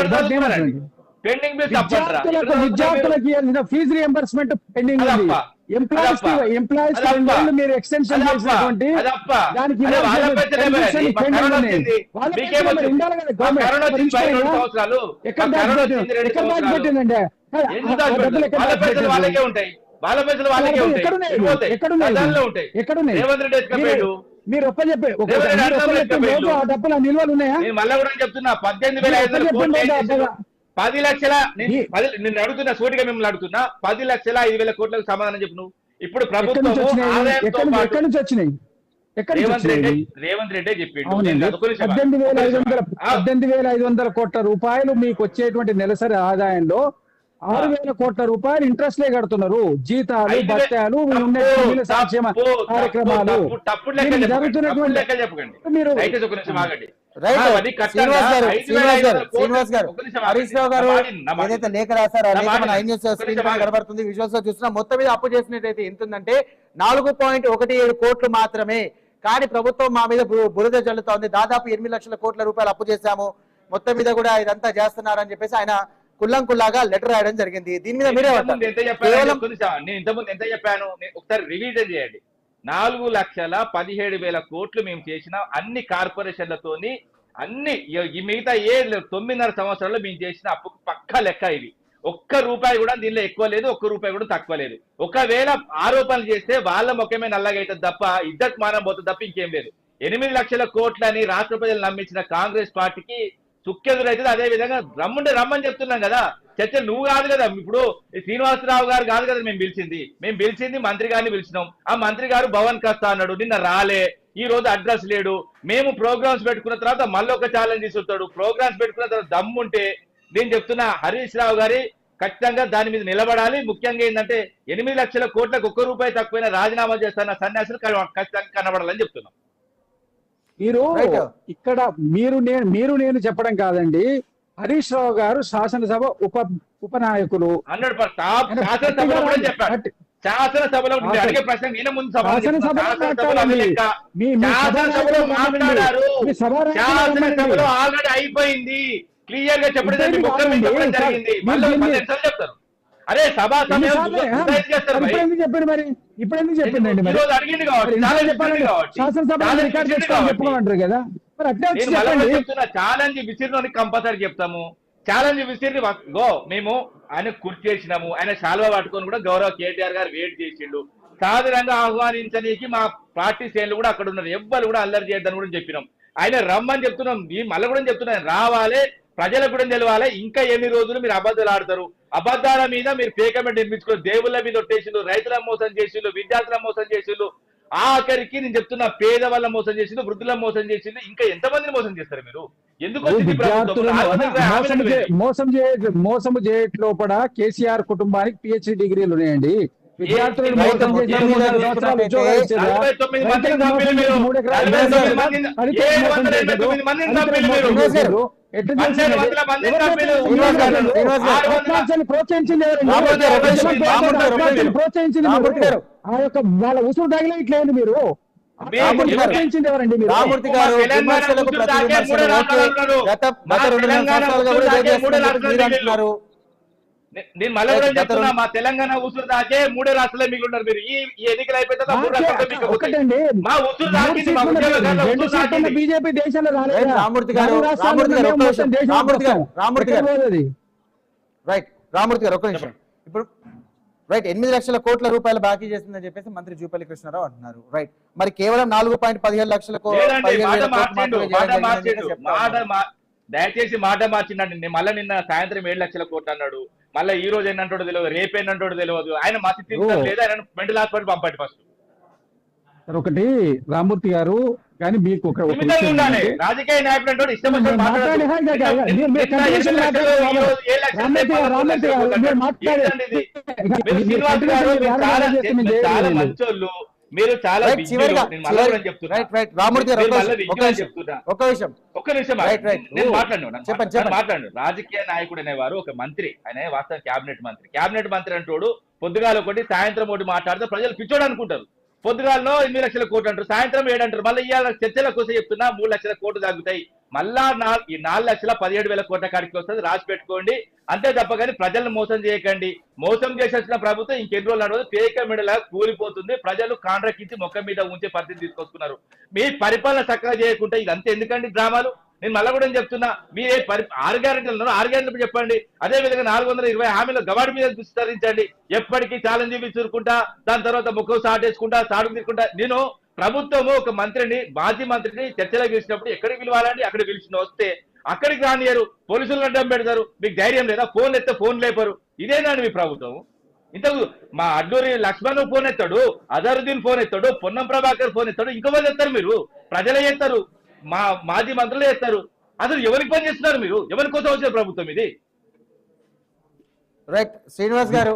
విద్యార్థులకి ఫీజు రియంబర్స్మెంట్ పెండింగ్ ఉంది. ఎంప్లాయీస్ మీరు ఎక్స్టెన్షన్ చేసినటువంటి దానికి ఎక్కడ పెట్టిందండి? ఎక్కడున్నాయి? మీరు ఒక్క చెప్పే ఆ డబ్బులు నిల్వలు ఉన్నాయా? మళ్ళీ కూడా చెప్తున్నా 10 లక్షల నిన్ను అడుగుతున్నా, సూటిగా మిమ్మల్ని అడుగుతున్నా, 10,05,000 కోట్లకు సమాధానం చెప్పు నువ్వు. ఇప్పుడు ప్రభుత్వం ఎక్కడి నుంచి వచ్చినాయి? రేవంత్ రెడ్డి చెప్పిండు 18,500 కోట్ల రూపాయలు మీకు వచ్చేటువంటి నెలసరి ఆదాయంలో 6,000 కోట్ల రూపాయలు ఇంట్రెస్ట్లే కడుతున్నారు. జీతాలు, భత్యాలు, సంక్షేమ కార్యక్రమాలు జరుగుతున్నటువంటి మీరు హరీష్ రావు గారు ఏదైతే లేఖ రాశారో కనబడుతుంది, విజువల్స్ లో చూస్తున్నా. మొత్తం మీద అప్పు చేసినట్టయితే ఎంత ఉందంటే 4.17 కోట్లు మాత్రమే. కానీ ప్రభుత్వం మా మీద బురద జల్లుతోంది. దాదాపు 8 లక్షల కోట్ల రూపాయలు అప్పు చేశాము, మొత్తం మీద కూడా ఇదంతా చేస్తున్నారని చెప్పేసి ఆయన కుల్లాగా లెటర్ రాయడం జరిగింది. దీని మీద మీరే నేను ఇంతకుముందు ఎంత చెప్పాను ఒకసారి రివిజన్ చేయండి. 4,17,000 కోట్లు మేము చేసిన అన్ని కార్పొరేషన్లతోని అన్ని ఈ మిగతా 9.5 సంవత్సరాల్లో మేము చేసిన అప్పు పక్కా లెక్క ఇది. ఒక్క రూపాయి కూడా దీనిలో ఎక్కువ లేదు, ఒక్క రూపాయి కూడా తక్కువ లేదు. ఒకవేళ ఆరోపణలు చేస్తే వాళ్ళ ముఖమే నల్లగా అవుతుంది తప్ప ఇద్దరు మానం పోతుంది తప్ప ఇంకేం లేదు. 8 లక్షల కోట్లని రాష్ట్ర ప్రజలు నమ్మించిన కాంగ్రెస్ పార్టీకి చుక్కెదురైతుంది. అదే విధంగా రమ్మని చెప్తున్నాం కదా. చర్చలు నువ్వు కాదు కదా, ఇప్పుడు శ్రీనివాసరావు గారు కాదు కదా మేము పిలిచింది మంత్రి గారిని పిలిచినాం. ఆ మంత్రి గారు భవన్ కస్తా అన్నాడు, నిన్న రాలే, ఈ రోజు అడ్రస్ లేడు. మేము ప్రోగ్రామ్స్ పెట్టుకున్న తర్వాత మళ్ళీ ఒక ఛాలెంజ్ తీసుకుంటాడు. ప్రోగ్రామ్స్ పెట్టుకున్న తర్వాత దమ్ముంటే నేను చెప్తున్నా హరీష్ రావు గారి ఖచ్చితంగా దాని మీద నిలబడాలి. ముఖ్యంగా ఏంటంటే 8 లక్షల కోట్లకు 1 రూపాయి తక్కువైనా రాజీనామా చేస్తున్న సన్యాసులు ఖచ్చితంగా కనబడాలని చెప్తున్నాం. మీరు ఇక్కడ నేను చెప్పడం కాదండి, హరీష్ రావు గారు శాసనసభ ఉపనాయకులు 100%. శాసనసభలో కూడా చెప్పారు. శాసనసభలో అడిగే ప్రశ్న ఈయన ముందు శాసనసభలో ఆల్రెడీ అయిపోయింది, క్లియర్ గా చెప్పడం జరిగింది. చెప్తారు అరే సభా సమయం చెప్పండి మరి ఇప్పుడు ఎందుకు చెప్పిందండి? మరి అడిగింది కాబట్టి చెప్పుకోమంటారు కదా. ఛాలెంజ్ విసిరినోని కంపల్సరీ చెప్తాము. ఛాలెంజ్ విసిరి మేము ఆయన కుర్చీ చేసినాము, ఆయన శాల్వా పట్టుకొని కూడా గౌరవ కేటీఆర్ గారు వెయిట్ చేసిండు. సాధారణంగా ఆహ్వానించడానికి మా పార్టీ శ్రేణులు కూడా అక్కడ ఉన్నారు, ఎవ్వరు కూడా అల్లరి చేయొద్దని కూడా చెప్పినాం. ఆయన రమ్మని చెప్తున్నాం, మళ్ళీ కూడా చెప్తున్నాం రావాలి, ప్రజలకు కూడా తెలవాలి. ఇంకా ఎన్ని రోజులు మీరు అబద్ధాలు ఆడతారు? అబద్ధాల మీద మీరు పేకమెంట్ నిర్మించుకుని దేవుళ్ళ మీద ఒట్టేసిండు, రైతుల మోసం చేసిండు, విద్యార్థుల మోసం చేసిండు, ఆఖరికి నేను చెప్తున్నా పేద వాళ్ళ మోసం చేసిండు, వృద్ధుల మోసం చేసిండు. ఇంకా ఎంతమందిని మోసం చేస్తారు మీరు? ఎందుకు మోసము చేయట్లోపడ కేసీఆర్ కుటుంబానికి PhD డిగ్రీలు ఉన్నాయండి. విద్యార్థులను మోసం చేసి 3 సంవత్సరాలు ఉద్యోగాలు ఇచ్చారు. ప్రోత్సహించింది ఆ యొక్క వాళ్ళ ఉసురు తగిలే ఇట్లేదు. మీరు ప్రోత్సహించింది ఎవరండి? మీరు రామూర్తి గారు నేను మళ్ళీ కూడా చెప్తున్నా, మా తెలంగాణ ఉసురు దాకే 3 రాష్ట్రాలే మిగిలి ఉన్నారు. మీరు ఈ ఎన్నికలు అయిపోతే ఒకటండి, మా ఉసురు దాకింది, మా ఉద్యోగాల ఉసురు దాకింది. బీజేపీ దేశంలో రైట్ రామూర్తి గారు ఒక్క నిమిషం. ఇప్పుడు రైట్ 8 లక్షల కోట్ల రూపాయలు బాకీ చేస్తుందని చెప్పేసి మంత్రి జూపల్లి కృష్ణారావు అంటున్నారు. రైట్, మరి కేవలం 4.15 లక్షల దయచేసి మాట మార్చిండండి. నేను మళ్ళీ నిన్న సాయంత్రం 7 లక్షల కోట్లు అన్నాడు, మళ్ళీ ఈ రోజు ఏంటంటాడో తెలియదు, రేపు ఏంటంటాడో తెలియదు. ఆయన మతి తిరుగుతాడు లేదా ఆయన మెంటల్ హాస్పిటల్ పంపండి ఫస్ట్. ఒకటి రామూర్తి గారు, కానీ మీకు ఒక ఉండాలి రాజకీయ నాయకుడు అంటే ఇష్టం వచ్చినట్టు మాట్లాడదు. శ్రీనివాస్ గారు చాలా మంచోళ్ళు, మీరు చాలా మాట్లాడు. రాజకీయ నాయకుడు అనేవారు ఒక మంత్రి, ఆయన వాస్తవ క్యాబినెట్ మంత్రి అంటోడు పొద్దుగాల ఒకటి సాయంత్రం ఒకటి మాట్లాడితే ప్రజలు పిచ్చోడు అనుకుంటారు. పొద్దుగాలలో 8 లక్షల కోట్లు అంటారు, సాయంత్రం 7 అంటారు. మళ్ళీ ఇవాళ చర్చల కోసం చెప్తున్నా 3 లక్షల కోట్లు తగ్గుతాయి. మళ్ళా ఈ 4,17,000 కోట్ల కాడికి వస్తుంది, రాసి పెట్టుకోండి. అంతే తప్ప కానీ ప్రజలను మోసం చేయకండి. మోసం చేసేసిన ప్రభుత్వం ఇంకెన్ని రోజులు నడవదు, పేక మెడలా కూలిపోతుంది. ప్రజలు కాండ్రకించి మొక్క మీద ఉంచే పరిస్థితి తీసుకొస్తున్నారు. మీ పరిపాలన చక్కగా చేయకుంటే ఇదంతా ఎందుకండి డ్రామాలు? నేను మళ్ళీ కూడా చెప్తున్నా, మీరే 6 గ్యారెంటీలు ఉన్నారు, 6 గ్యారెంటీలు చెప్పండి. అదే విధంగా 420 హామీల గవాడి మీద విస్తరించండి. ఎప్పటికీ ఛాలెంజ్ విసురుకుంటా, దాని తర్వాత ముఖం సాటేసుకుంటా, సాడు తీసుకుంటా. నేను ప్రభుత్వము ఒక మంత్రిని, మాజీ మంత్రిని చర్చలకు పిలిచినప్పుడు ఎక్కడికి పిలవాలండి, అక్కడ పిలిచిన వస్తే అక్కడికి రానియరు, పోలీసులను అడ్డం పెడతారు. మీకు ధైర్యం లేదా? ఫోన్ ఎత్తే ఫోన్ లేపరు. ఇదేనాండి మీ ప్రభుత్వం? ఇంతకు మా అడ్డూరి లక్ష్మణ్ ఫోన్ ఎత్తాడు, అజరుద్దీన్ ఫోన్ ఎత్తాడు, పొన్నం ప్రభాకర్ ఫోన్ ఎత్తాడు, ఇంకొకరు ఎత్తారు. మీరు ప్రజలే చేస్తారు, మాజీ మంత్రులే చేస్తారు. అసలు ఎవరికి పని చేస్తున్నారు మీరు? ఎవరి కోసం వచ్చిన ప్రభుత్వం ఇది? రైట్ శ్రీనివాస్ గారు.